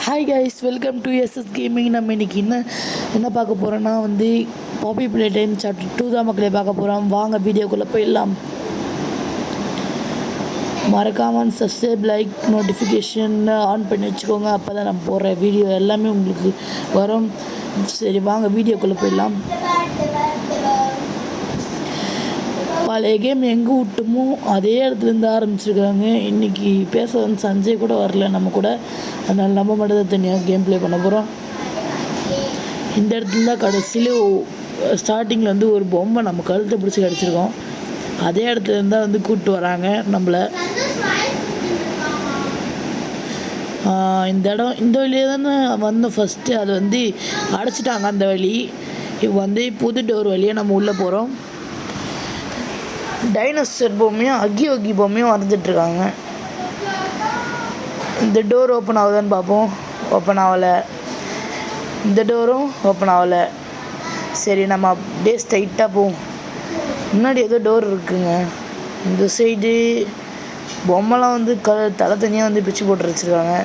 Hi guys, welcome to SS gaming. நம்ம இன்றைக்கி என்ன பார்க்க போகிறோன்னா பாப்பி பிளே டைம் சாப்டர் 2 தான் மக்களே பார்க்க போகிறோம். வாங்க வீடியோக்குள்ளே போயிடலாம். மறக்காமல் சப்ஸ்கிரைப், லைக், நோட்டிஃபிகேஷன் ஆன் பண்ணி வச்சுக்கோங்க. அப்போ தான் நம்ம போடுற வீடியோ எல்லாமே உங்களுக்கு வரும். சரி, வாங்க வீடியோக்குள்ளே போயிடலாம். பழைய கேம் எங்கே விட்டுமோ அதே இடத்துலேருந்து ஆரம்பிச்சிருக்காங்க. இன்றைக்கி பேச வந்து சஞ்சய் கூட வரல நம்ம கூட, அதனால் நம்ம மட்டும் தான் தனியாக கேம் ப்ளே பண்ண போகிறோம். இந்த இடத்துல தான் கடைசியில் ஸ்டார்டிங்கில் வந்து ஒரு பொம்மை நம்ம கழுத்தை பிடிச்சி கிடச்சிருக்கோம். அதே இடத்துலேருந்து தான் வந்து கூப்பிட்டு வராங்க நம்மளை. இந்த வழியே தானே வந்தோம் ஃபஸ்ட்டு. அது வந்து அடைச்சிட்டாங்க அந்த வழி. இப்போ வந்து புது டோர் வழியாக நம்ம உள்ளே போகிறோம். டைனோசர் பொம்மையும் அக்கி பொம்மையும் வரைஞ்சிட்ருக்காங்க. இந்த டோர் ஓப்பன் ஆகுதான்னு பார்ப்போம். ஓப்பன் ஆகலை. இந்த டோரும் ஓப்பன் ஆகலை. சரி, நம்ம அப்படியே ஸ்ட்ரைட்டாக போவோம். முன்னாடி ஏதோ டோர் இருக்குங்க. இந்த சைடு பொம்மைலாம் வந்து தலை தனியாக வந்து பிச்சு போட்டு வச்சுருக்காங்க.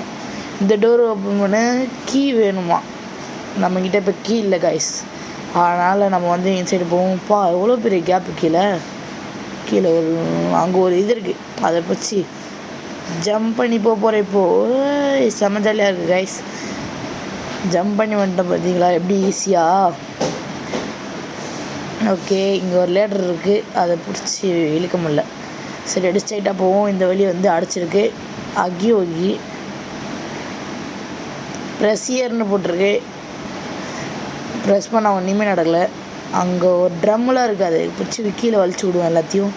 இந்த டோர் ஓப்பன் பண்ண கீ வேணுமா? நம்மக்கிட்ட இப்போ கீ இல்லை கைஸ். அதனால் நம்ம வந்து இந்த சைடு போவோம்ப்பா. எவ்வளோ பெரிய கேப்பு கீழே அங்கே ஒரு இது இருக்குது. அதை பிடிச்சி ஜம்ப் பண்ணி போகிறேன். இப்போது செம்ம ஜாலியாக இருக்குது கைஸ். ஜம்ப் பண்ணி வந்துட்டோம் பார்த்தீங்களா, எப்படி ஈஸியாக. ஓகே, இங்கே ஒரு லேடர் இருக்குது. அதை பிடிச்சி இழுக்க முடியல. சரி, அப்படி ஸ்ட்ரைட்டாக போவோம். இந்த வழி வந்து அடைச்சிருக்கு. அக்கி ப்ரெஸ்ஸியர்னு போட்டிருக்கு. ப்ரெஸ் பண்ண ஒன்றுமே நடக்கலை. அங்கே ஒரு ட்ரம்மெலாம் இருக்குது. அதை பிடிச்சி கீழே வலிச்சு விடுவோம். எல்லாத்தையும்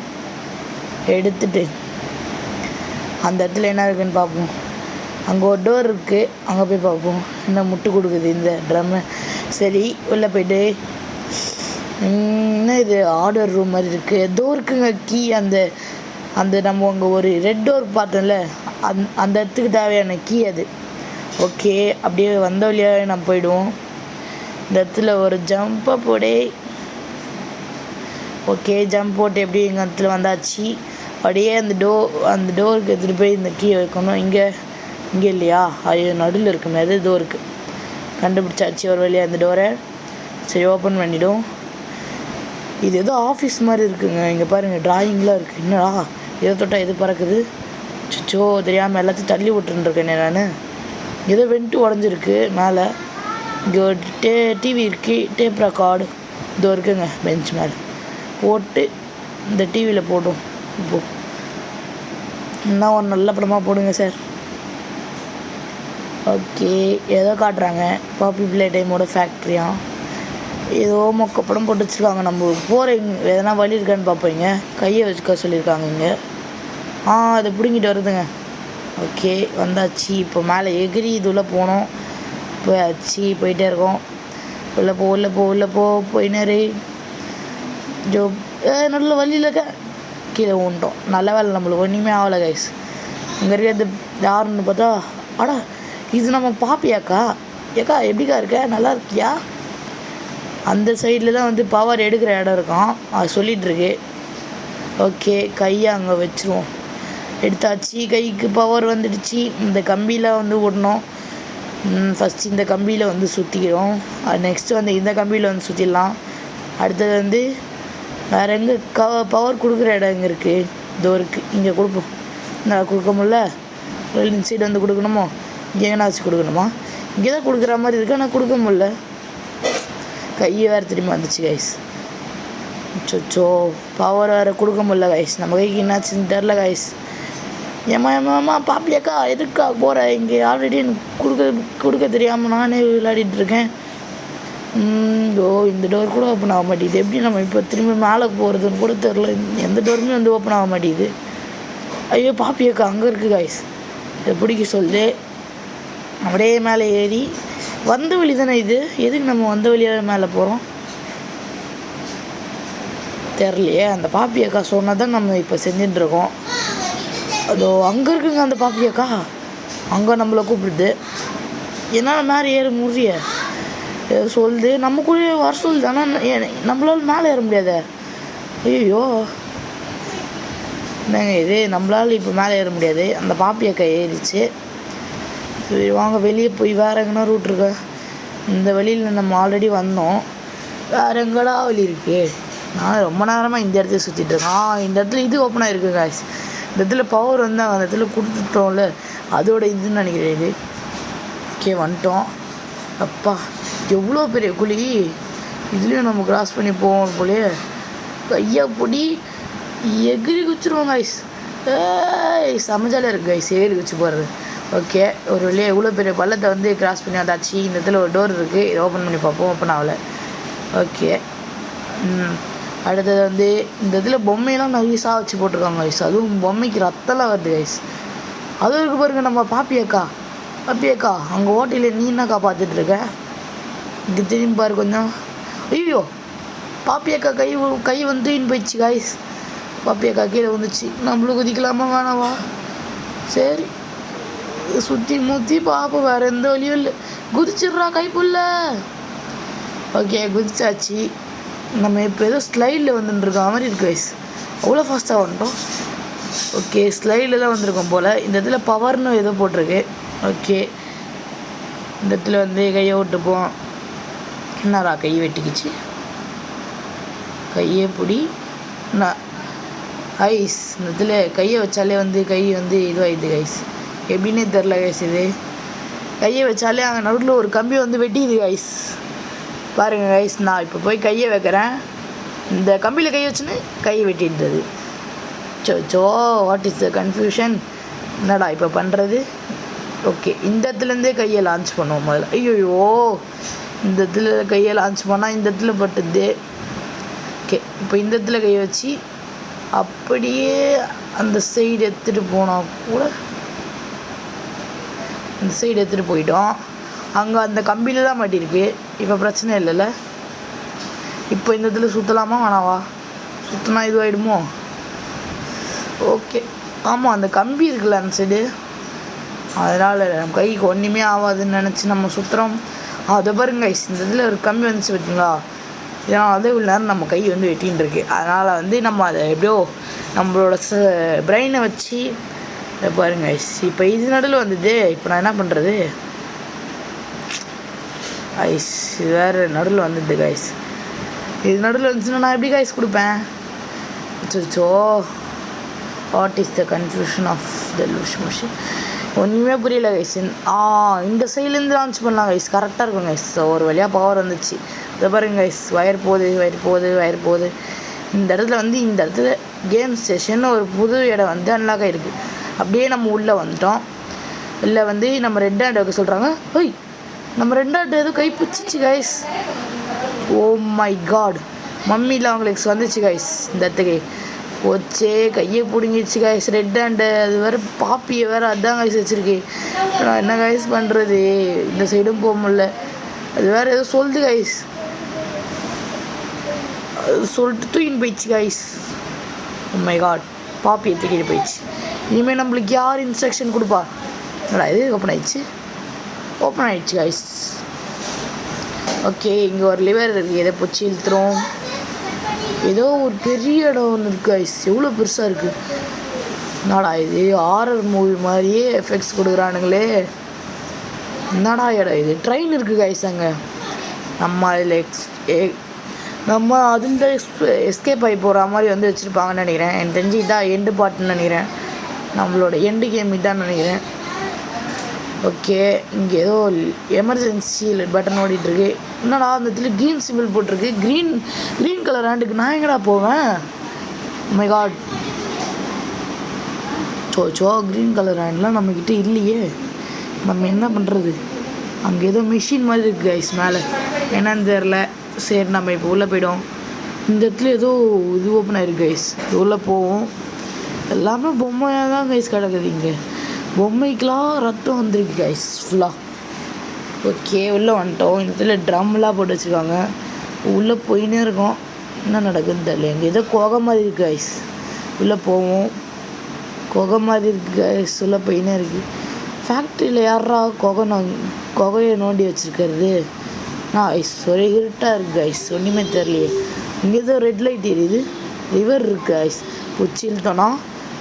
எடுத்துட்டு அந்த இடத்துல என்ன இருக்குதுன்னு பார்ப்போம். அங்கே ஒரு டோர் இருக்குது, அங்கே போய் பார்ப்போம் என்ன முட்டு கொடுக்குது இந்த ட்ரம்மு. சரி, உள்ளே போய்ட்டு என்ன இது ஆர்டர் ரூம் மாதிரி இருக்குது. ஏதோ இருக்குங்க கீ. அந்த நம்ம அங்கே ஒரு ரெட் டோர் பார்த்தோம்ல, அந்த இடத்துக்கு தேவையான கீ அது. ஓகே, அப்படியே வந்த வழியாக நம்ம போயிடுவோம். இந்த இடத்துல ஒரு ஜம்பை போடே. ஓகே, ஜம்ப் போட்டு எப்படி எங்கள் இடத்துல வந்தாச்சு. அப்படியே அந்த டோருக்கு எடுத்துகிட்டு போய் இந்த கீ வைக்கணும். இங்கே இல்லையா? ஐயோ, நடுவில் இருக்குமே, அது டோருக்கு கண்டுபிடிச்சாச்சு ஒரு வழியாக அந்த டோரை. சரி, ஓப்பன் பண்ணிவிடும். இது ஏதோ ஆஃபீஸ் மாதிரி இருக்குங்க. இங்கே பாருங்கள், ட்ராயிங்லாம் இருக்குது. என்னடா எதை தொட்டால் எது பறக்குது? சுச்சோ, தெரியாமல் எல்லாத்தையும் தள்ளி விட்டுருக்கேனே நான். ஏதோ வெண்ட்டு உடஞ்சிருக்கு மேலே. இங்கே ஒரு டிவி இருக்குது, டேப் ரெக்கார்டு இதோ இருக்குங்க பெஞ்ச் மேலே. போட்டு இந்த டிவியில் போடும். இப்போது இன்னும் ஒரு நல்ல படமாக போடுங்க சார். ஓகே, ஏதோ காட்டுறாங்க பாப்பி பிளே டைமோட ஃபேக்ட்ரியாக. ஏதோ மொக்க படம் போட்டு வச்சுருக்காங்க. நம்ம போகிறீங்க எதனா வழி இருக்கான்னு பார்ப்பீங்க. கையை வச்சுக்க சொல்லியிருக்காங்க இங்கே. அதை பிடுங்கிட்டு வருதுங்க. ஓகே, வந்தாச்சு. இப்போ மேலே எகிரி இதுள்ள போனோம். போயாச்சு, போயிட்டே இருக்கோம். உள்ளே போ போயினாரு. ஜோ நல்ல வழியில் கீழே ஊன்ட்டோம். நல்ல வேலை, நம்மளுக்கு ஒன்றுமே ஆகலை கைஸ். இங்கே இருக்கிறது யாருன்னு பார்த்தா, அடா இது நம்ம பாப்பியாக்கா. ஏக்கா எப்படிக்கா இருக்க, நல்லா இருக்கியா? அந்த சைடில் தான் வந்து பவர் எடுக்கிற இடம் இருக்கும், அது சொல்லிகிட்ருக்கு. ஓகே, கையை அங்கே வச்சுருவோம். எடுத்தாச்சு, கைக்கு பவர் வந்துடுச்சு. இந்த கம்பியில் வந்து விடணும். ஃபஸ்ட்டு இந்த கம்பியில் வந்து சுற்றிக்கிறோம். நெக்ஸ்ட்டு வந்து இந்த கம்பியில் வந்து சுற்றிடலாம். அடுத்தது வந்து வேறு எங்கே பவர் கொடுக்குற இடம் எங்கே இருக்குது? இதோ இருக்குது, இங்கே கொடுப்போம். நான் கொடுக்க முடியல. இந்த சைடு வந்து கொடுக்கணுமோ? இங்கே எங்கேனாச்சும் கொடுக்கணுமா? இங்கே தான் கொடுக்குற மாதிரி இருக்குது, ஆனால் கொடுக்க முடியல. கையை வேறு திரும்பி வந்துச்சு கைஸ். சொச்சோ, பவர் வேறு கொடுக்க முடியல கைஸ். நம்ம கைக்கு என்னாச்சுன்னு தெரில கைஸ். ஏமா பாப்பியாக்கா எதுக்கா போகிற? இங்கே ஆல்ரெடி எனக்கு கொடுக்க தெரியாமல் நானே விளையாடிட்டுருக்கேன். இந்த டோர் கூட ஓப்பன் ஆக மாட்டேங்குது. எப்படி நம்ம இப்போ திரும்பி மேலே போகிறதுன்னு கூட தெரில. எந்த டோருமே வந்து ஓப்பன் ஆக மாட்டேங்குது. ஐயோ, பாப்பியாக்கா அங்கே இருக்குது கைஸ். இதை பிடிக்க சொல்லு. அப்படியே மேலே ஏறி வந்த வழி தானே இது. எதுக்கு நம்ம வந்த வழியாக மேலே போகிறோம் தெரிலையே. அந்த பாப்பியாக்கா சொன்னால் தான் நம்ம இப்போ செஞ்சுட்டுருக்கோம். அதோ அங்கே இருக்குங்க அந்த பாப்பியாக்கா. அங்கே நம்மளை கூப்பிடுது. என்னால் மேலே ஏற முடிய சொல்லுது. நம்ம கூட வர சொல்லுது, ஆனால் நம்மளால் மேலே ஏற முடியாத. ஐயோ, என்னங்க இது, நம்மளால் இப்போ மேலே ஏற முடியாது. அந்த பாப்பியாக்கா ஏறிச்சு. சரி வாங்க வெளியே போய் வேறு எங்கன்னா ரூட் இருக்கு. இந்த வழியில் நம்ம ஆல்ரெடி வந்தோம். வேறு எங்கடா வழி இருக்குது? நான் ரொம்ப நேரமாக இந்த இடத்துல சுற்றிட்டுருக்கேன். இந்த இடத்துல இது ஓப்பன் ஆகிருக்கு காய்ஸ். இந்த இடத்துல பவர் வந்து அந்த இடத்துல கொடுத்துட்டோம்ல, அதோட இதுன்னு நினைக்கிறேன் இது. ஓகே வந்துட்டோம். அப்பா எவ்வளோ பெரிய குழி! இதுலேயும் நம்ம கிராஸ் பண்ணி போவோம் போலே. கையை பொடி எகிரி குச்சிருவோம் காய்ஸ். சமைச்சாலே இருக்குது காய்ஸ் ஏறி குச்சி போகிறது. ஓகே ஒரு வழியாக எவ்வளோ பெரிய பள்ளத்தை வந்து கிராஸ் பண்ணி வந்தாச்சு. இந்த இடத்துல ஒரு டோர் இருக்குது, இதை ஓப்பன் பண்ணி பார்ப்போம். ஓப்பன் ஆகலை. ஓகே அடுத்தது வந்து இந்த இதில் பொம்மையெல்லாம் நைஸாக வச்சு போட்டிருக்காங்க கைஸ். அதுவும் பொம்மைக்கு ரத்தம்லாம் வருது கைஸ். அதுவும் இருக்குது பாருங்க நம்ம பாப்பியக்கா. பாப்பியக்கா அங்கே ஓட்டையில் நீ என்னக்கா பார்த்துட்ருக்க? இங்கே திரும்பி பாரு கொஞ்சம். ஐயோ பாப்பியக்கா கை வந்து தூக்கின்னு போயிடுச்சு காய்ஸ். பாப்பியக்கா கீழே வந்துச்சு. நம்மளும் குதிக்கலாமா வேணாவா? சரி சுற்றி முற்றி பார்ப்போம். வேறு எந்த வழியும் இல்லை. குதிச்சிட்றா கைப்புள்ள. ஓகே குதிச்சாச்சு. நம்ம இப்போ ஏதோ ஸ்லைடில் வந்துட்டுருக்க மாதிரி இருக்குது கைஸ். அவ்வளோ ஃபாஸ்ட்டாக வந்துட்டோம். ஓகே ஸ்லைடில் தான் வந்திருக்கோம் போல். இந்த இடத்துல பவர்னு ஏதோ போட்டிருக்கு. ஓகே இந்த இடத்துல வந்து கையை விட்டுப்போம். என்னடா கை வெட்டிக்கிச்சு? கையை பிடி. ஐஸ் இந்த இடத்துல கையை வச்சாலே வந்து கை வந்து இதுவாகிடுது கைஸ். எப்படின்னே தெரில கைஸ். இது கையை வச்சாலே அங்கே நடுவில் ஒரு கம்பி வந்து வெட்டிக்குது கைஸ். பாருங்கள் கைஸ், நான் இப்போ போய் கையை வைக்கிறேன். இந்த கம்பியில் கை வச்சுன்னு கையை வெட்டிடுது. So what is the confusion? என்னடா இப்போ பண்ணுறது? ஓகே இந்த இடத்துலேருந்தே கையை லான்ச் பண்ணுவோம் முதல்ல. ஐயோயோ இந்த இடத்துல கையை லான்ச் பண்ணால் இந்த இடத்துல பட்டுது. ஓகே இப்போ இந்த இடத்துல கையை வச்சு அப்படியே அந்த சைடு எடுத்துகிட்டு போனால் கூட இந்த சைடு எடுத்துகிட்டு போயிட்டோம். அங்கே அந்த கம்பியில் தான் மாட்டியிருக்கு. இப்போ பிரச்சனை இல்லைல்ல. இப்போ இந்த இடத்துல சுற்றலாமா வேணாவா? சுற்றினா இதுவாகிடுமோ? ஓகே ஆமாம் அந்த கம்பி இருக்குல்ல அந்த சைடு, அதனால் நம்ம கைக்கு ஒன்றுமே ஆகாதுன்னு நினச்சி நம்ம சுற்றுறோம். அதை பாருங்க கைஸ், இந்த இதில் ஒரு கம்பி வந்துச்சு பார்த்தீங்களா? ஏன்னா அதே இவ்வளோ நேரம் நம்ம கை வந்து வெட்டின்னு இருக்கு. அதனால் வந்து நம்ம அதை எப்படியோ நம்மளோட பிரெயினை வச்சு பாருங்க கைஸ். இப்போ இது நடுவில் வந்தது. இப்போ நான் என்ன பண்ணுறது? ஐஸ் இது வேறு நடுவில் வந்துடுது கைஸ். இது நடுவில் வந்துச்சுன்னா நான் எப்படி கைஸ் கொடுப்பேன்? அச்சோ what is the confusion of the loose machine? ஒன்றுமே புரியல கைஸ். இந்த சைட்லேருந்து லான்ச் பண்ணலாம் கைஸ். கரெக்டாக இருக்கும் கைஸ். ஒரு வழியாக பவர் வந்துச்சு. இதை பாருங்க கைஸ், ஒயர் போகுது. இந்த இடத்துல வந்து இந்த இடத்துல கேம் ஸ்டேஷன் ஒரு புது இடம் வந்து அன்லாக் ஆகிருக்கு. அப்படியே நம்ம உள்ளே வந்துட்டோம். இல்லை வந்து நம்ம ரெட் ஹேண்ட் வைக்க சொல்கிறாங்க. ஓய் நம்ம ரெட் ஹேண்ட் எதுவும் கை பிடிச்சிச்சு guys. Oh my god, mummy long legs வந்துச்சு கைஸ். இந்த இடத்துக்கு வச்சே கையை பிடுங்கிடுச்சு கைஸ் ரெட் ஹேண்டு. அது வேறு பாப்பியை வேறு அதான் கைஸ் வச்சுருக்கு. நான் என்ன கைஸ் பண்ணுறது? இந்த சைடும் போக முடியல. அது வேறு ஏதோ சொல்லுது கைஸ். சொல்லிட்டு தூக்கின்னு போயிடுச்சு கைஸ். ஓ மை காட், பாப்பியை தூக்கிட்டு போயிடுச்சு. இனிமேல் நம்மளுக்கு யார் இன்ஸ்ட்ரக்ஷன் கொடுப்பா? இது ஓப்பன் ஆகிடுச்சு கைஸ். ஓகே இங்கே ஒரு லிவர் இருக்குது. எதை பிடிச்சி இழுத்துறோம். ஏதோ ஒரு பெரிய இடம் ஒன்று இருக்குது கைஸ். எவ்வளோ பெருசாக இருக்குது. என்னடா இது ஹாரர் மூவி மாதிரியே எஃபெக்ட்ஸ் கொடுக்குறானுங்களே. என்னடா இடம் இது? ட்ரெயின் இருக்குது கைஸ். அங்கே நம்ம அதில் எஸ்கேப் ஆகி போகிற மாதிரி வந்து வச்சுருப்பாங்கன்னு நினைக்கிறேன். எனக்கு தெரிஞ்சு இதான் எண்டு பாட்டுன்னு நினைக்கிறேன். நம்மளோட எண்டு கேம் இதான்னு நினைக்கிறேன். ஓகே இங்கே ஏதோ எமர்ஜென்சி பட்டன் ஓடிட்டுருக்கு. என்னடா அந்த இடத்துல க்ரீன் சிம்பிள் போட்டிருக்கு. க்ரீன் கலர் ஹேண்டுக்கு நான் எங்கடா போவேன்? மை காட், க்ரீன் கலர் ஹேண்ட்லாம் நம்மக்கிட்ட இல்லையே. நம்ம என்ன பண்ணுறது? அங்கே ஏதோ மிஷின் மாதிரி இருக்குது கைஸ் மேலே, என்னன்னு தெரில. சரி நம்ம இப்போ உள்ளே போய்டும். இந்த இடத்துல ஏதோ இது ஓப்பன் ஆகிருக்கு கைஸ். இது உள்ளே போவோம். எல்லாமே பொம்மையாக தான் கைஸ் கிடக்குது. இங்கே பொம்மைக்கெலாம் ரத்தம் வந்துருக்கு கைஸ் ஃபுல்லாக. ஓகே உள்ளே வந்துட்டோம். இந்த இடத்துல ட்ரம்லாம் போட்டு வச்சுருக்காங்க. உள்ளே போயின்னே இருக்கோம். என்ன நடக்குதுன்னு தெரியல. எங்கே ஏதோ குகை மாதிரி இருக்குது கைஸ். உள்ளே போவோம். குகை மாதிரி இருக்குது கைஸ். உள்ளே போயின்னே இருக்குது. ஃபேக்ட்ரியில் யாரா குகையை நோண்டி வச்சுருக்கிறது? ஐஸ் ஒரே இருட்டாக இருக்குது கைஸ். ஒன்றுமே தெரியலையே. இங்கே ஏதோ ரெட் லைட் எரியுது. ரிவர் இருக்குது கைஸ். பிடிச்சி இழுத்தோன்னா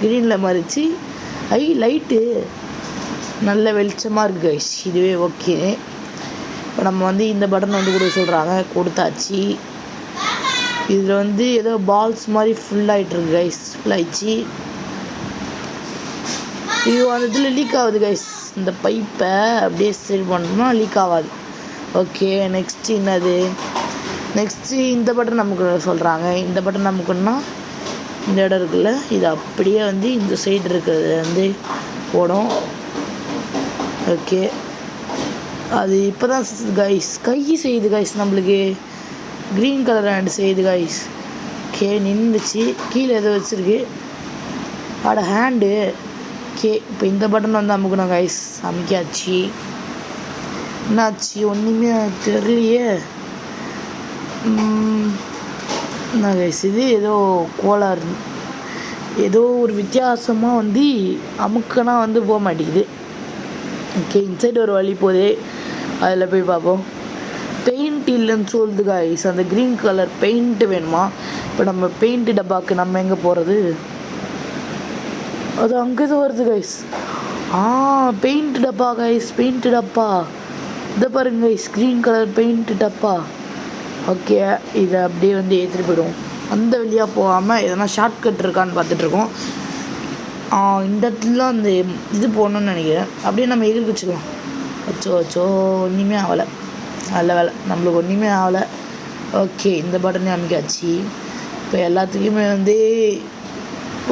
க்ரீனில் மறிச்சு லைட்டு நல்ல வெளிச்சமாக இருக்குது கைஸ். இதுவே ஓகே. இப்போ நம்ம வந்து இந்த பட்டன் வந்து கொடுக்க சொல்கிறாங்க, கொடுத்தாச்சு. இதில் வந்து ஏதோ பால்ஸ் மாதிரி ஃபுல்லாகிட்டுருக்கு கைஸ். ஃபுல்லாகிடுச்சு. ஐயோ அந்த இதில் லீக் ஆகுது கைஸ். இந்த பைப்பை அப்படியே சரி பண்ணோம்னா லீக் ஆகாது. ஓகே நெக்ஸ்ட்டு என்னது, நெக்ஸ்ட்டு இந்த பட்டன் நமக்கு சொல்கிறாங்க. இந்த பட்டன் நமக்குன்னா இந்த இடம் இருக்குல்ல, இது அப்படியே வந்து இந்த சைடு இருக்கிறது வந்து போடும். ஓகே அது இப்போ தான் கைஸ் கை செய்யுது கைஸ். நம்மளுக்கு க்ரீன் கலர் ஹேண்டு செய்யுது கைஸ். ஓகே நின்றுச்சு. கீழே எதோ வச்சுருக்கு. ஹேண்டு. ஓகே இப்போ இந்த பட்டன் வந்து அமுக்கணும் கைஸ். அமுக்கியாச்சு. என்னாச்சு ஒன்றுமே தெரியலையே. என்ன கைஸ் இது ஏதோ கோளாறு, ஏதோ ஒரு வித்தியாசமாக வந்து அமுக்கனா வந்து போக மாட்டேங்குது. ஓகே இன்சைடு ஒரு வழி போகுது, அதில் போய் பார்ப்போம். பெயிண்ட் இல்லைன்னு சொல்லுது கைஸ். அந்த க்ரீன் கலர் பெயிண்ட்டு வேணுமா? இப்போ நம்ம பெயிண்ட்டு டப்பாவுக்கு நம்ம எங்கே போகிறது? அது அங்கே தான் வருது கைஸ். பெயிண்ட் டப்பா கைஸ், பெயிண்ட் டப்பா. இதை பாருங்க கைஸ், க்ரீன் கலர் பெயிண்ட் டப்பா. ஓகே இதை அப்படியே வந்து ஏற்றிட்டு போய்டுவோம். அந்த வழியாக போகாமல் எதனா ஷார்ட்கட் இருக்கான்னு பார்த்துட்ருக்கோம். இந்த இடத்துல அந்த இது போடணுன்னு நினைக்கிறேன். அப்படியே நம்ம எதிர்க்கு வச்சுக்கலாம். வச்சோ ஒன்றுமே ஆகலை. நல்ல வேலை, நம்மளுக்கு ஒன்றுமே ஆகலை. ஓகே இந்த பட்டனே அமைக்காச்சு. இப்போ எல்லாத்துக்குமே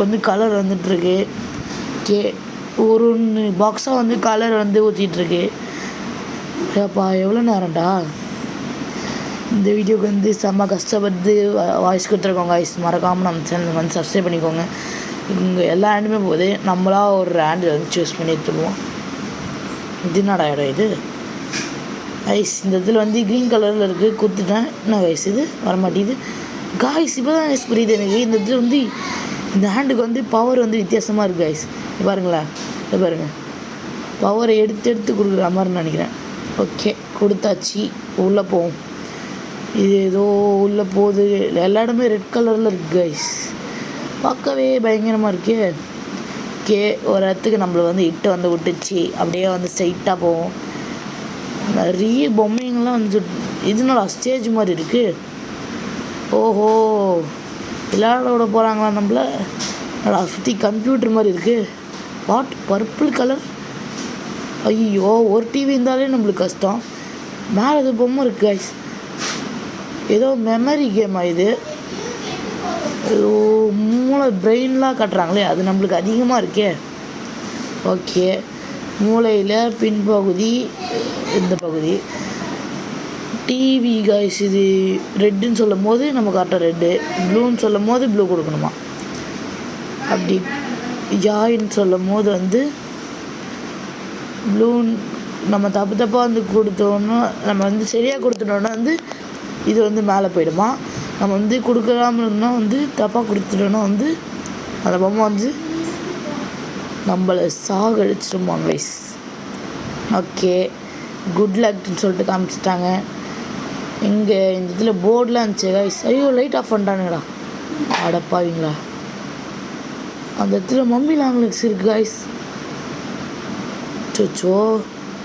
வந்து கலர் வந்துட்டுருக்கு. ஓகே ஒரு ஒன்று பாக்ஸாக வந்து கலர் வந்து ஊற்றிட்டுருக்கு. ஏப்பா எவ்வளோ நேரம்டா. இந்த வீடியோக்கு வந்து செம்ம கஷ்டப்பட்டு வாய்ஸ் கொடுத்துருக்கோங்க கைஸ். மறக்காமல் நம்ம சேனலுக்கு வந்து சப்ஸ்கிரைப் பண்ணிக்கோங்க. இங்கே எல்லா ஹேண்டுமே போகுது, நம்மளாக ஒரு ஹேண்டு வந்து சூஸ் பண்ணி எடுத்துக்குவோம். இது என்னடா இடம் இது கைஸ்? இந்த இதில் வந்து க்ரீன் கலரில் இருக்குது, கொடுத்துட்டேன். என்ன கைஸ் இது வரமாட்டேங்குது காய்ஸ். இப்போ தான் கைஸ் புரியுது எனக்கு. இந்த இதில் வந்து இந்த ஹேண்டுக்கு வந்து பவர் வந்து வித்தியாசமாக இருக்குது கைஸ். பாருங்களேன், இதை பாருங்கள், பவரை எடுத்து கொடுக்குற மாதிரி நினைக்கிறேன். ஓகே கொடுத்தாச்சு. உள்ளே போவோம். இது ஏதோ உள்ளே போகுது. எல்லா இடமே ரெட் கலரில் இருக்குது கைஸ். பார்க்கவே பயங்கரமாக இருக்கே. ஓகே ஒரு இடத்துக்கு நம்மளை வந்து இட்டு வந்து விட்டுச்சு. அப்படியே வந்து ஸ்ட்ரைட்டாக போவோம். நிறைய பொம்மைங்கள்லாம் வந்து இதனால ஸ்டேஜ் மாதிரி இருக்குது. ஓஹோ விளையாட போகிறாங்களா நம்மள? சுற்றி கம்ப்யூட்டர் மாதிரி இருக்குது. What purple colour. ஐயோ ஒரு டிவி இருந்தாலே நம்மளுக்கு கஷ்டம். மேலே இது பொம்மை இருக்குது கைஸ். ஏதோ மெமரி கேமா இது? ஏதோ மூளை பிரெயின்லாம் காட்டுறாங்களே, அது நம்மளுக்கு அதிகமாக இருக்கே. ஓகே மூளையில் பின்பகுதி, இந்த பகுதி டிவி கைஸ். இது ரெட்டுன்னு சொல்லும் போது நம்ம கரெக்டாக ரெட்டு, ப்ளூன்னு சொல்லும் போது ப்ளூ கொடுக்கணுமா? அப்படி ஜாயின்னு சொல்லும் போது வந்து ப்ளூன்னு நம்ம தப்பாக வந்து கொடுத்தோன்னா, நம்ம வந்து சரியாக கொடுத்துட்டோன்னா வந்து இது வந்து மேலே போயிடுமா? நம்ம வந்து கொடுக்காம இருந்தால் வந்து தப்பாக கொடுத்துட்டோன்னா வந்து அந்த பொம்மை வந்து நம்மளை சாகடிச்சிருமாங்க கைஸ். ஓகே குட் லக்னு சொல்லிட்டு காமிச்சிட்டாங்க. இங்கே இந்த இதில் போர்டெலாம் இருந்துச்சு கைஸ். ஐயோ லைட் ஆஃப் பண்ணிட்டானுங்கடா, அடப்பாவீங்களா. அந்த இடத்துல மம்மி லாங்குவேஜ் இருக்குது கைஸ். சோச்சோ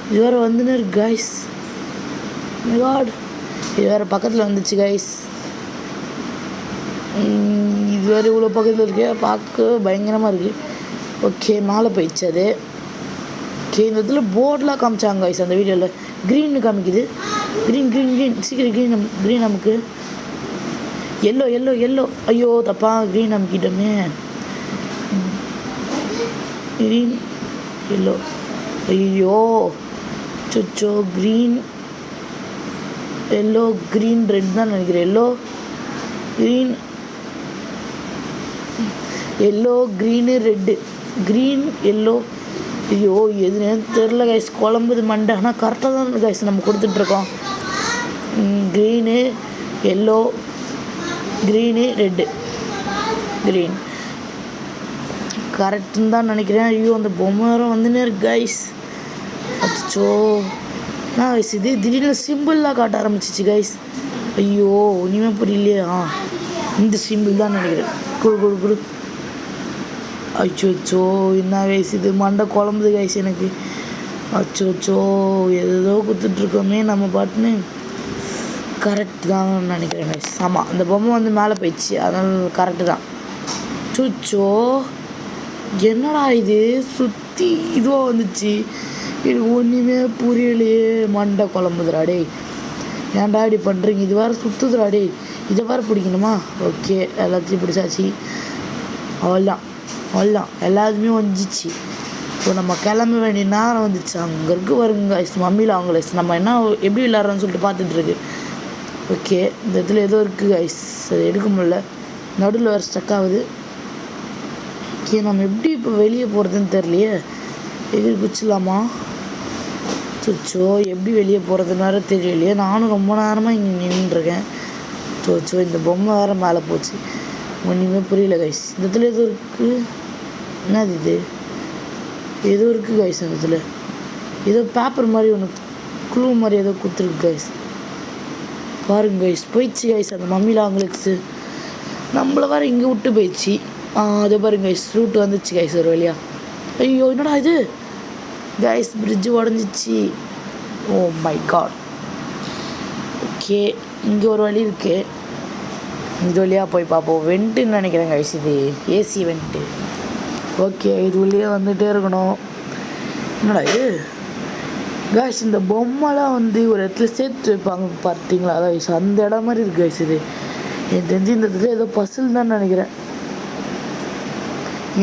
இது வேறு வந்துன்னு இருக்கு கைஸ். காட் இது வேறு பக்கத்தில் வந்துச்சு கைஸ். இது வேறு இவ்வளோ பக்கத்தில் இருக்கு, பார்க்க பயங்கரமாக இருக்குது. ஓகே மேலே போயிடுச்சு அது. ஓகே இந்த இடத்துல போர்டெலாம் காமிச்சாங்க கைஸ். அந்த வீடியோவில் க்ரீன்னு காமிக்குது. க்ரீன் சீக்கிரம் க்ரீன் நமக்கு. எல்லோ ஐயோ தப்பா க்ரீன் நமக்கிட்டோமே. க்ரீன் எல்லோ ஐயோ சொச்சோ. க்ரீன் எல்லோ க்ரீன் ரெட் தான் நினைக்கிறேன். Yellow green red, green yellow. ஐயோ எதுன்னு தெரில கைஸ், குழம்புது மண்டை. ஆனால் கரெக்டாக தான் கைஸ் நம்ம கொடுத்துட்ருக்கோம். Green yellow green red, green கரெக்டுன்னு தான் நினைக்கிறேன். ஐயோ அந்த பொம்மை வேறு வந்துன்னே இருக்கு கைஸ். அச்சோ நான் கைஸ் இது திடீர்னு சிம்பிள்லாம் காட்ட ஆரம்பிச்சிச்சு கைஸ். ஐயோ ஒன்றுமே புரியலையே. இந்த சிம்பிள் தான் நினைக்கிறேன். குடு அச்சோ என்ன கைஸ் இது மண்டை குழம்புது கைஸ் எனக்கு. அச்சோச்சோ ஏதோ குத்துட்ருக்கோமே நம்ம பாட்டுன்னு. கரெக்ட் தான்னு நினைக்கிறேன் கைஸ். ஆமாம், அந்த பொம்மை வந்து மேலே போயிடுச்சு, அதனால் கரெக்டு தான். சுச்சோ என்னடா இது சுற்றி இதுவாக வந்துச்சு, எனக்கு ஒன்றுமே புரியலையே. மண்டை குழம்புதுடா டேய், ஏன்டா இப்படி பண்ணுறீங்க? இது வேறு சுற்றுதுடா டேய், இதை வேறு பிடிக்கணுமா? ஓகே, எல்லாத்தையும் பிடிச்சாச்சு. அவ்வளோதான் எல்லாத்துமே வந்துச்சு. இப்போ நம்ம கிளம்ப வேண்டிய நேரம் வந்துச்சு. அங்கே இருக்கு வருங்க மம்மியில் அவங்கள நம்ம என்ன எப்படி விளாட்றோன்னு சொல்லிட்டு பார்த்துட்ருக்கு. ஓகே, இந்த இடத்துல ஏதோ இருக்குது கைஸ், அது எடுக்க முடியல, நடுவில் வேறு ஸ்டக் ஆகுது. ஓகே, நம்ம எப்படி இப்போ வெளியே போகிறதுன்னு தெரியலையே. எதிர் குச்சிடலாமா? சொச்சோ எப்படி வெளியே போகிறதுன்னு வேறு தெரியலையே. நானும் ரொம்ப நேரமாக இங்கே நின்றுருக்கேன். சொச்சோ இந்த பொம்மை வேறு மேலே போச்சு, ஒன்றுமே புரியல கைஸ். இந்த இடத்துல ஏதோ இருக்குது. என்னது இது? ஏதோ இருக்குது கைஸ். அந்த இடத்துல ஏதோ பேப்பர் மாதிரி ஒன்று க்ளூ மாதிரி ஏதோ கொடுத்துருக்கு கைஸ். பாருங்க கைஸ், போயிடுச்சு கைஸ் அந்த மம்மியில் அவங்களுக்கு. நம்மளை வேறு இங்கே விட்டு போயிடுச்சு. அதை பாருங்க கைஸ், ரூட்டு வந்துச்சு கைஸ் ஒரு வழியா. ஐயோ என்னடா இது கைஸ், பிரிட்ஜு உடஞ்சிச்சு. Oh my god. ஓகே, இங்கே ஒரு வழி இருக்குது, இது வழியாக போய் பார்ப்போம். வெண்ட்டுன்னு நினைக்கிறேன் கைஸ், இது ஏசி வெண்ட்டு. ஓகே, இது வழியாக வந்துகிட்டே இருக்கணும். என்னடா இது கைஸ், இந்த பொம்மைலாம் வந்து ஒரு இடத்துல சேர்த்து வைப்பாங்க பார்த்தீங்களா கைஸ், அந்த இடம் மாதிரி இருக்குது கைஸ். இது எனக்கு தெரிஞ்சு இந்த இடத்துல ஏதோ பசில் தான் நினைக்கிறேன்.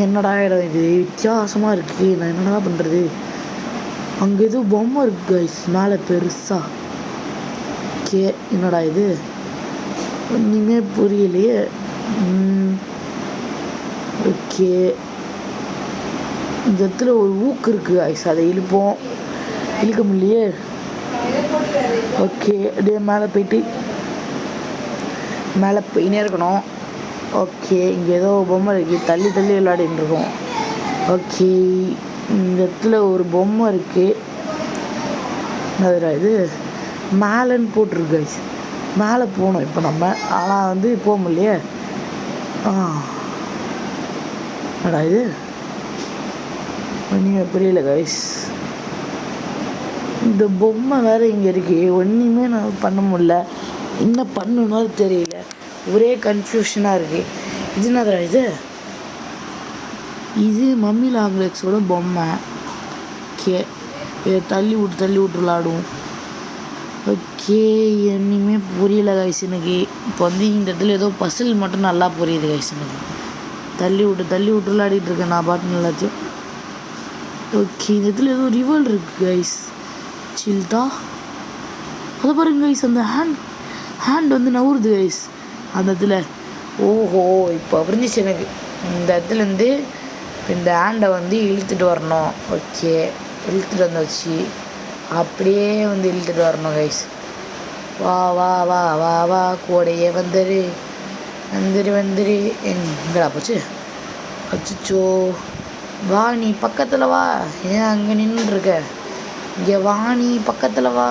என்னடா இடம் இது வித்தியாசமாக இருக்குது, நான் என்னடா பண்ணுறது? அங்கே ஏதோ பொம்மை இருக்குது கைஸ் மேலே பெருசாக. ஓகே, என்னடா இது ஒன்றுமே புரியலையே. ஓகே, இந்த இடத்துல ஒரு ஊக்கு இருக்குது கைஸ், அதை இழுக்க முடியலையே. ஓகே, அப்படியே மேலே போயினே இருக்கணும். ஓகே, இங்கே ஏதோ பொம்மை இருக்குது, தள்ளி விளையாடின்னு இருக்கோம். ஓகே, இந்த இடத்துல ஒரு பொம்மை இருக்குது. அதுடா இது மேலேன்னு போட்டிருக்கு கைஸ், மேலே போகணும் இப்போ நம்ம. ஆனால் வந்து போக முடியலையே. என்னடா இது ஒன்றுமே புரியல கைஸ். இந்த பொம்மை வேறு இங்கே இருக்குது, ஒன்றுமே நான் பண்ண முடியல, என்ன பண்ணணும்னு தெரியல, ஒரே கன்ஃபியூஷனாக இருக்குது. இது என்னதுடா இது மம்மியில் ஆங்கிலக்ஸோட பொம்மை. ஓகே, இதை தள்ளி விட்டு விளாடுவோம். ஓகே, ஒன்றுமே புரியல கைஸ் எனக்கு. இப்போ வந்து இந்த இடத்துல ஏதோ பசில் மட்டும் நல்லா புரியுது கைஸ் எனக்கு. தள்ளி விட்டு விளையாடிட்டுருக்கேன் நான் பாட்டுன்னு எல்லாத்தையும். ஓகே, இந்த இடத்துல ஏதோ ரிவல் இருக்குது கைஸ், சில்தா. அதை பாருங்க கைஸ், அந்த ஹேண்ட் வந்து நவுறுது கைஸ் அந்த இடத்துல. ஓஹோ, இப்போ புரிஞ்சிச்சு எனக்கு. இந்த இடத்துலேருந்து இந்த ஹேண்டை வந்து இழுத்துட்டு வரணும். ஓகே, இழுத்துட்டு வந்தாச்சு, அப்படியே வந்து இழுத்துட்டு வரணும் கைஸ். வா வா வா வா வா கூடையே வந்துரு எங்கடா போச்சு? அச்சோ, வா நீ பக்கத்தில் வா, ஏன் அங்கே நின்றுருக்க? இங்கே வா நீ பக்கத்தில் வா.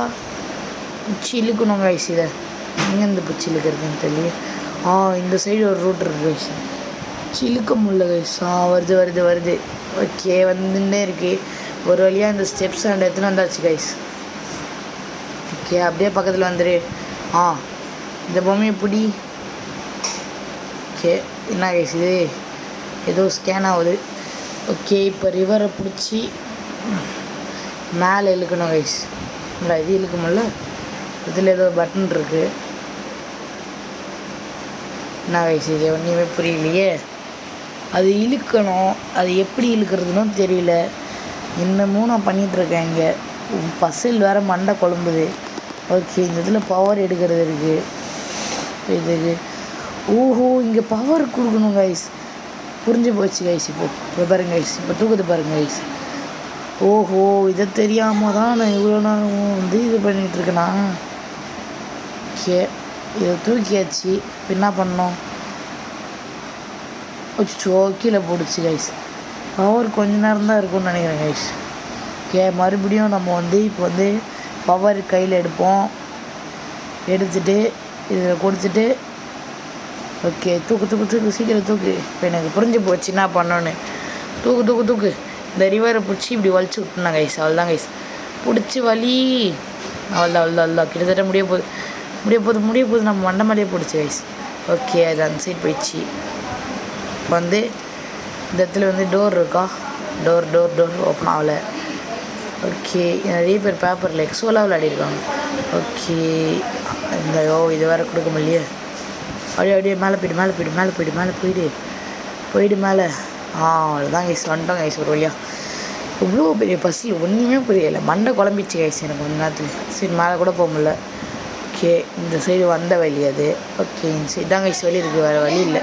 உச்சி இழுக்கணும் கைஸ், இதை எங்கேருந்து பிடிச்சி இழுக்கிறதுன்னு தெரியல. இந்த சைடு ஒரு ரூட் இருக்குது கைஸ், இழுக்க முடியல கைஸ். வருது. ஓகே, வந்துட்டே இருக்குது. ஒரு வழியாக இந்த ஸ்டெப்ஸ் அந்த இடத்துல வந்தாச்சு கைஸ். ஓகே, அப்படியே பக்கத்தில் வந்துடு. இந்த பொம்மையை பிடி. ஓகே, என்ன கைஸ் இது ஏதோ ஸ்கேன் ஆகுது. ஓகே, இப்போ ரிவரை பிடிச்சி மேலே இழுக்கணும் கைஸ். இல்லை, இது இழுக்க முடியல, இதில் ஏதோ பட்டன் இருக்குது. என்ன கைஸ் இது ஒன்றுமே புரியலையே. அது இழுக்கணும், அது எப்படி இழுக்கிறதுனும் தெரியல. இன்னமும் நான் பண்ணிகிட்ருக்கேன் இங்கே. பசில் வேறு மண்டை குழம்புது. ஓகே, இந்த இதில் பவர் எடுக்கிறது இருக்குது இதுக்கு. ஓஹோ, இங்கே பவர் கொடுக்கணும் கைஸ், புரிஞ்சு போச்சு கைஸ். இப்போ பாருங்க கைஸ், இப்போ தூக்கத்தை பாருங்க கைஸ். ஓஹோ, இதை தெரியாமல் தான் நான் இவ்வளோ நேரம் வந்து இது பண்ணிகிட்ருக்கேனா? ஓகே, இதை தூக்கியாச்சு. இப்போ என்ன பண்ணோம்? அச்சோ, கீழே போடுச்சு கைஸ். பவர் கொஞ்ச நேரம் தான் இருக்கும்னு நினைக்கிறேன் கைஸ். ஓகே, மறுபடியும் நம்ம வந்து இப்போ வந்து பவர் கையில் எடுத்துட்டு இதில் கொடுத்துட்டு. ஓகே, தூக்கு சீக்கிரம் தூக்கு. இப்போ எனக்கு புரிஞ்சு போச்சு என்ன பண்ணோன்னு. தூக்கு இந்த ரிவரை பிடிச்சி இப்படி வலிச்சு விட்டுனா கைஸ், அவ்வளோதான் கைஸ். பிடிச்சி வலி. அவ்வளோ கிட்டத்தட்ட முடிய போகுது நம்ம மண்டை மேலேயே பிடிச்சி கைஸ். ஓகே, அது அந்த சைட் போயிடுச்சு. இப்போ வந்து இந்த இடத்துல வந்து டோர் இருக்கா, டோர் ஓப்பன் ஆகலை. ஓகே, நிறைய பேர் பேப்பரில் எக்ஸோலாக விளையாடிருக்காங்க. ஓகே, இந்த இது வேறு கொடுக்க முடியலையே. அப்படியே மேலே போயிடு மேலே. அவ்வளோதான் கைஸ், வந்துட்டோம் கைஸ் ஒரு வழியாக. இவ்வளோ பெரிய பஸ்ஸில் ஒன்றுமே புரியலை, மண்டை குழம்பிச்சு கைஸ் எனக்கு கொஞ்ச நேரத்தில். சரி, மேலே கூட போக முடியல. ஓகே, இந்த சைடு வந்த வழி அது. ஓகே, இந்த சைடு தான் கைஸ் வழி இருக்குது, வேறு வழி இல்லை.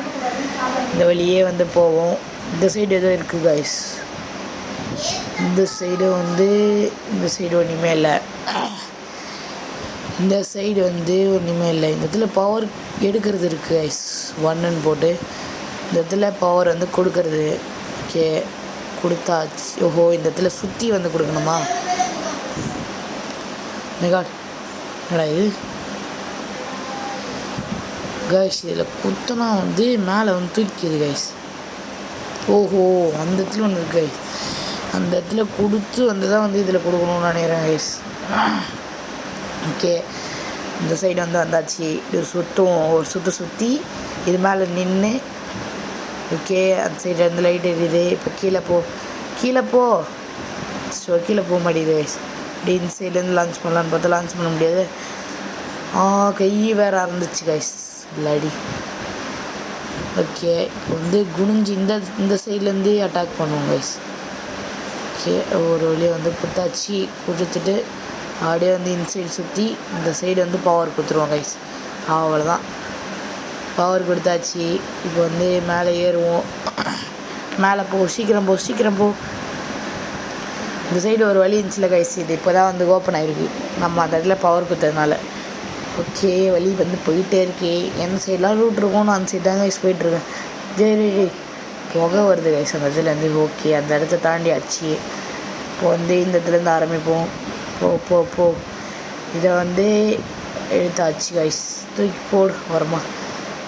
இந்த வழியே வந்து போவோம். இந்த சைடு ஏதோ இருக்குது கைஸ். இந்த சைடு ஒன்றுமே இல்லை. இந்த சைடு வந்து ஒன்றுமே இல்லை. இந்த இடத்துல பவர் எடுக்கிறது இருக்குது கைஸ், 1ன்னு போட்டு இந்த இடத்துல பவர் வந்து கொடுக்கறது. ஓகே, கொடுத்தாச்சு. ஓஹோ, இந்த இடத்துல சுற்றி வந்து கொடுக்கணுமா? மெகாட் என்னடா இது கைஸ்? இதில் குத்தனா வந்து மேலே வந்து தூக்கிது கைஸ். ஓஹோ, அந்த இடத்துல ஒன்று இருக்கு கைஸ். அந்த இடத்துல கொடுத்து வந்து தான் வந்து இதில் கொடுக்கணும்னு நினைக்கிறேன் கைஸ். ஓகே, இந்த சைடு வந்து வந்தாச்சு. இது ஒரு சுற்றி இது மேலே நின்று. ஓகே, அந்த சைடு வந்து லைட் எரியுது. இப்போ கீழே போ. ஸோ கீழே போக மாட்டேங்குது கைஸ். இப்படி இந்த சைட்லேருந்து லான்ச் பண்ணலான்னு பார்த்தா லான்ச் பண்ண முடியாது. கை வேறு ஆரம்பிச்சு கைஸ், பிளாடி. ஓகே, இப்போ வந்து குனிஞ்சு இந்த சைட்லேருந்து அட்டாக் பண்ணுவோம் கைஸ். ஓகே, ஒரு வழியை வந்து கொடுத்துட்டு அப்படியே வந்து இந்த சைடு சுற்றி இந்த சைடு வந்து பவர் கொடுத்துருவோம் கைஸ். அவ்வளோதான், பவர் கொடுத்தாச்சு. இப்போ வந்து மேலே ஏறுவோம். மேலே சீக்கிரம் போ. இந்த சைடு ஒரு வழி இருந்துச்சுல கைஸ், இது இப்போ தான் வந்து ஓப்பன் ஆகிருக்கு நம்ம அந்த இடத்துல பவர் கொடுத்ததுனால. ஓகே, வழி வந்து போயிட்டே இருக்கே. எந்த சைடெலாம் ரூட் இருக்கணும் அந்த சைடு தான் கைஸ் போயிட்டுருக்கேன். சரி, புகை வருது கைஸ் அந்த இடத்துலேருந்து. ஓகே, அந்த இடத்த தாண்டி ஆச்சு. இப்போ வந்து இந்த இடத்துலேருந்து ஆரம்பிப்போம். போ. இதை வந்து எடுத்தாச்சு கைஸ், தூக்கி போடு வரமா.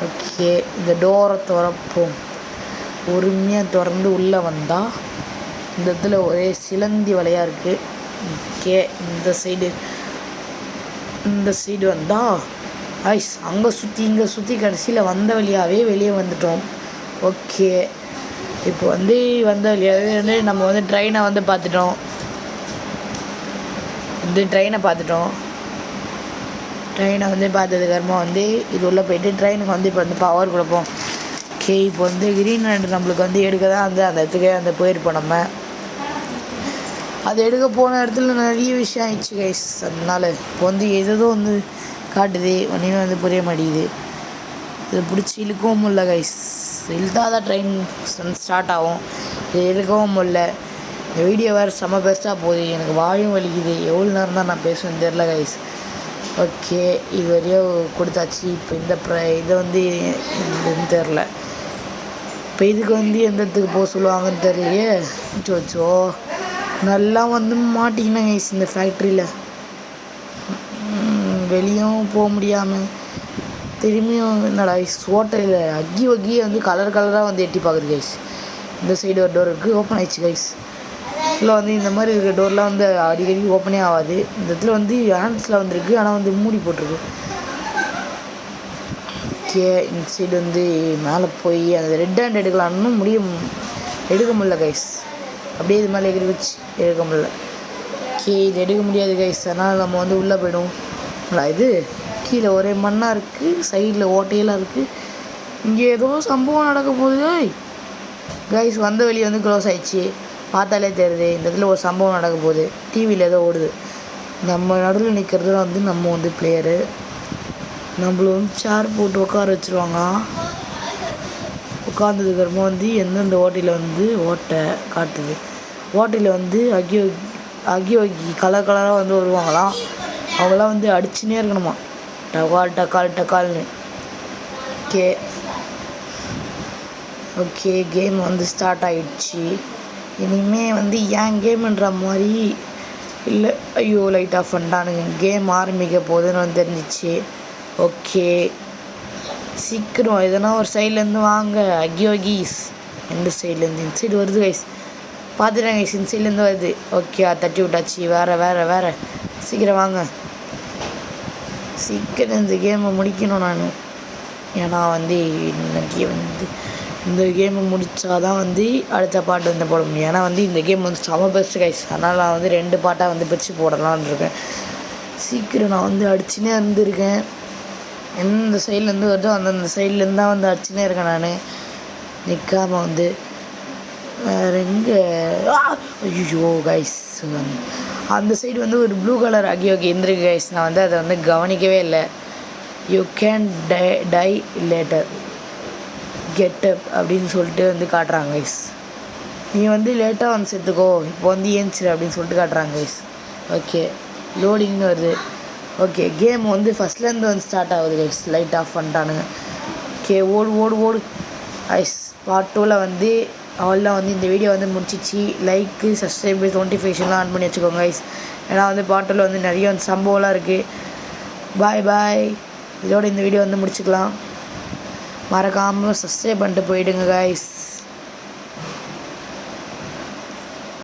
ஓகே, இந்த டோரை திறப்போம். பொறுமையாக திறந்து உள்ளே வந்தால் இந்த இடத்துல ஒரே சிலந்தி வலையாக இருக்குது. ஓகே, இந்த சைடு வந்தால் ஐஸ் அங்கே சுற்றி கடைசியில் வந்த வழியாகவே வெளியே வந்துட்டோம். ஓகே, இப்போ வந்து வந்த வழியாகவே வந்து நம்ம வந்து ட்ரெயினை வந்து பார்த்துட்டோம். ட்ரெயினை வந்து பார்த்ததுக்கப்புறமா வந்து இது உள்ளே போய்ட்டு ட்ரெயினுக்கு வந்து இப்போ வந்து பவர் கொடுப்போம். ஓகே, இப்போ வந்து கிரீன் லேண்ட் நம்மளுக்கு வந்து எடுக்க தான் வந்து அந்த இடத்துக்கே வந்து போயிருப்போம். நம்ம அது எடுக்க போன இடத்துல நிறைய விஷயம் ஆயிடுச்சு கைஸ். அதனால இப்போ வந்து ஏதோ வந்து காட்டுது, ஒன்றுமே வந்து புரிய மாட்டேங்குது. இது பிடிச்சி இழுக்கவும் முடியல கைஸ். இழுத்தால் தான் ட்ரெயின் ஸ்டார்ட் ஆகும். இது இழுக்கவும் முடியல. இந்த வீடியோ வேறு செம்ம பெருசாக போகுது, எனக்கு வாயும் வலிக்குது. எவ்வளோ நேரம் தான் நான் பேசுவேன்னு தெரில கைஸ். ஓகே, இது வரையும் கொடுத்தாச்சு. இப்போ இதை வந்து எதுன்னு தெரில. இப்போ இதுக்கு வந்து எந்த இடத்துக்கு போக சொல்லுவாங்கன்னு தெரியலையே. சோச்சோ நல்லா வந்து மாட்டிக்கினேன் கைஸ் இந்த ஃபேக்ட்ரியில். வெளியும் போக முடியாமல் திரும்பியும் என்னடா ஹோட்டலில் அக்கி வந்து கலராக வந்து எட்டி பார்க்குது கைஸ். இந்த சைடு ஒரு டோர் இருக்குது, ஓப்பன் ஆயிடுச்சு கைஸ். இதில் வந்து இந்த மாதிரி இருக்கிற டோர்லாம் வந்து அடிக்கடி ஓப்பனே ஆகாது. இந்த இடத்துல வந்து ஹேண்ட்ஸில் வந்துருக்கு, ஆனால் வந்து மூடி போட்டிருக்கு. ஓகே, இந்த சைடு வந்து மேலே போய் அந்த ரெட் ஹேண்ட் எடுக்கலான்னு எடுக்க முடியல கைஸ். அப்படியே இது மேலே எகிரி வச்சு எடுக்க முடியல. ஓகே, இது எடுக்க முடியாது கைஸ். அதனால் நம்ம வந்து உள்ளே போய்டும். இது கீழே ஒரே மண்ணாக இருக்குது, சைடில் ஓட்டையெல்லாம் இருக்குது. இங்கே ஏதோ சம்பவம் நடக்க போகுது கைஸ். வந்த வெளியே வந்து க்ளோஸ் ஆகிடுச்சு, பார்த்தாலே தெரியுது. இந்த இடத்துல ஒரு சம்பவம் நடக்க போகுது, டிவியில் ஏதோ ஓடுது. நம்ம நடுவில் நிற்கிறதுல வந்து நம்ம வந்து பிளேயரு. நம்மள வந்து சேர் போட்டு உட்கார வச்சுருவாங்க. உட்காந்ததுக்கப்புறமா வந்து எந்தெந்த ஓட்டையில் வந்து ஓட்டை காட்டுது. ஓட்டையில் வந்து அகி கலராக வந்து வருவாங்களாம். அவங்களாம் வந்து அடிச்சுனே இருக்கணுமா, டக்கால்னு. ஓகே, கேம் வந்து ஸ்டார்ட் ஆகிடுச்சு. இனிமேல் வந்து ஏன் கேமுன்ற மாதிரி இல்லை. ஐயோ, லைட் ஆஃப் பண்ணிட்டானுங்க. கேம் ஆரம்பிக்க போகுதுன்னு வந்து தெரிஞ்சிச்சு. ஓகே, சீக்கிரம் எதனா ஒரு சைட்லேருந்து வாங்க அகியோகீஸ். எந்த சைட்லேருந்து இந்த சைடு வருது கைஸ். பார்த்துட்டாங்க சின்சிலேருந்து வருது. ஓகே தட்டி விட்டாச்சு. வேறு சீக்கிரம் வாங்க. சீக்கிரம் இந்த கேமை முடிக்கணும் நான். ஏன்னா வந்து இன்றைக்கி வந்து இந்த கேமை முடித்தா தான் வந்து அடுத்த பாட்டு வந்து போட முடியும். ஏன்னா வந்து இந்த கேம் வந்து செம பெஸ்ட்டு கைஸ். அதனால் நான் வந்து 2 பாட்டாக வந்து பிரித்து போடலான்னு இருக்கேன். சீக்கிரம் நான் வந்து அடிச்சுனே இருந்திருக்கேன். எந்த சைட்லேருந்து வருதோ அந்தந்த சைட்லேருந்து தான் வந்து அடிச்சுனே இருக்கேன் நான் நிற்காமல் வந்து. வேறு எங்கே ஐயோ கைஸ் அந்த சைடு வந்து ஒரு ப்ளூ கலர் ஓகே இருந்திருக்கு கைஸ். நான் வந்து அதை வந்து கவனிக்கவே இல்லை. You can dye later getup அப்படின்னு சொல்லிட்டு வந்து காட்டுறாங்க கைஸ். நீ வந்து லேட்டாக வந்து செத்துக்கோ, இப்போ வந்து ஏஞ்சிரு அப்படின்னு சொல்லிட்டு காட்டுறாங்க கைஸ். ஓகே லோடிங்னு வருது. ஓகே கேம் வந்து ஃபஸ்ட்லேருந்து வந்து ஸ்டார்ட் ஆகுது கைஸ். லைட் ஆஃப் பண்ணிட்டானுங்க. ஓகே ஓடு கைஸ். பார்ட் 2ல் வந்து அவள்தான் வந்து இந்த வீடியோ வந்து முடிச்சிச்சு. லைக்கு சப்ஸ்கிரைபு நோட்டிஃபிகேஷன்லாம் ஆன் பண்ணி வச்சுக்கோங்க கைஸ். ஏன்னா வந்து பார்ட் 2ல் வந்து நிறைய வந்து சம்பவம்லாம் இருக்குது. பாய். இதோட இந்த வீடியோ வந்து முடிச்சுக்கலாம். மறக்காமல் சப்ஸ்கிரைப் பண்ணிட்டு போயிடுங்க கைஸ்.